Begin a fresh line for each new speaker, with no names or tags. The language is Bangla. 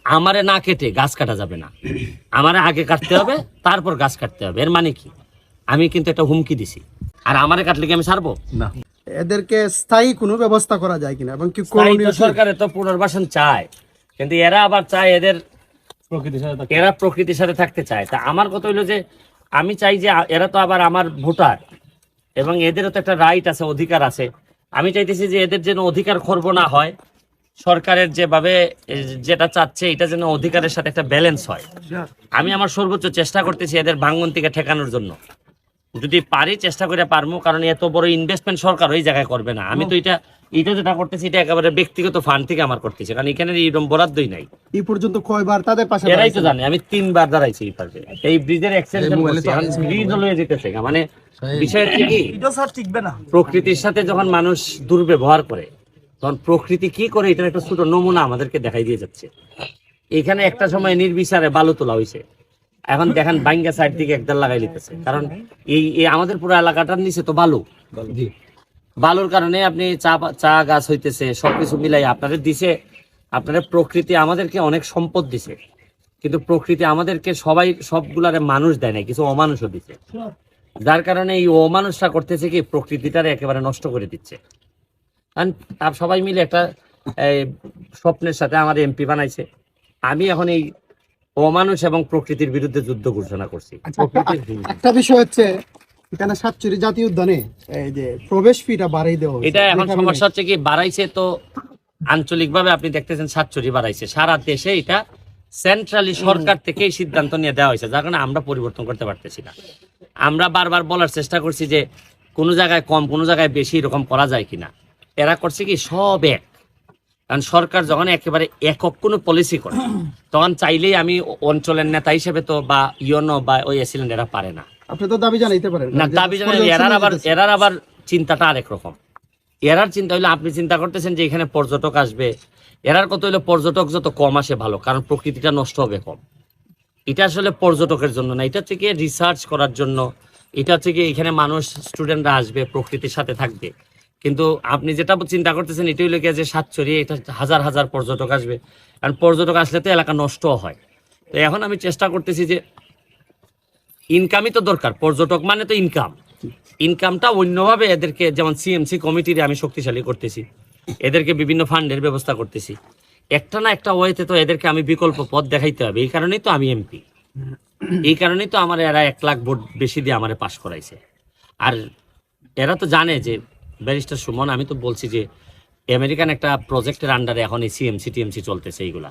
আমারে না কেটে গাছ কাটা যাবে না, আমারে আগে কাটতে হবে, তারপর গাছ কাটতে হবে। এর মানে কি? আমি কিন্তু একটা হুমকি দিছি, আর আমারে কাটলে কি আমি ছাড়বো?
না।
এদেরকে স্থায়ী কোনো ব্যবস্থা করা যায় কিনা এবং কি
তাই তো
করণীয় কি?
সরকারের তো পুনর্বাসন চায়, কিন্তু এরা আবার চায় এরা প্রকৃতির সাথে থাকতে চায়। তা আমার কথা হইলো যে আমি চাই যে এরা তো আবার আমার ভোটার, এবং এদেরও তো একটা রাইট আছে, অধিকার আছে। আমি চাইতেছি যে এদের যেন অধিকার খর্ব না হয়, সরকারের যেভাবে যেটা চাচ্ছে এটা যেন অধিকারের সাথে একটা ব্যালেন্স হয়। আমি আমার সর্বোচ্চ চেষ্টা করতেছি এদের ভাঙন থেকে ঠেকানোর জন্য, যদি পারি চেষ্টা করে পারবো, কারণ এত বড় ইনভেস্টমেন্ট সরকার ওই জায়গায় করবে না। আমি তো এটা যেটা করতেছি এটা একেবারে ব্যক্তিগত ফান্ড থেকে আমার করতেছি, কারণ এখানে এরকম বরাদ্দই নাই।
এই পর্যন্ত কয়বার তাদের পাশে
এরাই তো জানে, আমি 3 বার দাঁড়াইছি এই পাশে, এই ব্রিজের এক্সটেনশন করছি, এখন ব্রিজ হয়ে যেতেছে। মানে বিষয় হচ্ছে কি, প্রকৃতির সাথে যখন মানুষ দুর্ব্যবহার করে তখন প্রকৃতি কি করে এটার একটা ছোট নমুনা আমাদেরকে দেখাই দিয়ে যাচ্ছে। এখানে একটা সময় নির্বিচারে বালু তোলা হয়েছে, এখন দেখেন বাইঙ্গা সাইড থেকে একদল লাগাই লিতেছে, কারণ এই আমাদের পুরো এলাকাটার নিচে তো বালু, বালুর কারণে আপনি চা গাছ হইতেছে, সবকিছু মিলাই আপনাদের দিছে। আপনাদের প্রকৃতি আমাদেরকে অনেক সম্পদ দিছে, কিন্তু প্রকৃতি আমাদেরকে সবগুলারে মানুষ দেয় না, কিছু অমানুষও দিছে, যার কারণে এই অমানুষটা করতেছে কি প্রকৃতিটারে একেবারে নষ্ট করে দিচ্ছে। আর সবাই মিলে একটা স্বপ্নের সাথে আমার এমপি বানাইছে। আমি এখন এই অমানুষ এবং প্রকৃতির বিরুদ্ধে যুদ্ধ ঘোষণা করছি।
একটা বিষয় হচ্ছে এখানে সাতচুরি জাতীয় উদ্যানে এই যে প্রবেশ ফিটা বাড়াই দেওয়া হয়েছে।
এটা এখন সমস্যা হচ্ছে কি, বাড়াইছে তো আঞ্চলিকভাবে আপনি দেখতেছেন 7 বাড়াইছে, সারা দেশে এটা সেন্ট্রালি সরকার থেকে এই সিদ্ধান্ত নিয়ে দেওয়া হয়েছে, যার কারণে আমরা পরিবর্তন করতে পারতেছি না। আমরা বারবার বলার চেষ্টা করছি যে কোনো জায়গায় কম কোনো জায়গায় বেশি এরকম করা যায় কিনা। এরা করছে কি সব এক, কারণ সরকার যখন একেবারে একক কোনো পলিসি করে তখন চাইলেই আমি অঞ্চলের নেতা হিসেবে তো বা ইউনো বা ওই এসিলেন্ট এরা পারে না।
আপনি তো দাবি জানাইতে পারেন
না, দাবি জানাই এরার আবার চিন্তাটা আরেক রকম। এরার চিন্তা হইলো আপনি চিন্তা করতেছেন যে এখানে পর্যটক আসবে, এরার কত হইলো পর্যটক যত কম আসে ভালো, কারণ প্রকৃতিটা নষ্ট হবে কম। এটা আসলে পর্যটকের জন্য না, এটা হচ্ছে গিয়ে রিসার্চ করার জন্য, এটা হচ্ছে গিয়ে এখানে মানুষ স্টুডেন্টরা আসবে, প্রকৃতির সাথে থাকবে। কিন্তু আপনি যেটা চিন্তা করতেছেন এটা হইলো গিয়ে যে সাতচুরি এটা হাজার হাজার পর্যটক আসবে, কারণ পর্যটক আসলে তো এলাকা নষ্ট হয়। তো এখন আমি চেষ্টা করতেছি যে ইনকামই তো দরকার, পর্যটক মানে তো ইনকামটা অন্যভাবে এদেরকে, যেমন সিএমসি কমিটির আমি শক্তিশালী করতেছি, এদেরকে বিভিন্ন ফান্ডের ব্যবস্থা করতেছি। একটা না একটা ওয়েতে তো এদেরকে আমি বিকল্প পথ দেখাইতে হবে। এই কারণেই তো আমি এমপি, এই কারণেই তো আমার এরা 1 লাখ ভোট বেশি দিয়ে আমারে পাশ করাইছে। আর এরা তো জানে যে ব্যারিস্টার সুমন, আমি তো বলছি যে আমেরিকান একটা প্রজেক্টের আন্ডারে এখন এই সিএমসি টিএমসি চলতেছে, এইগুলা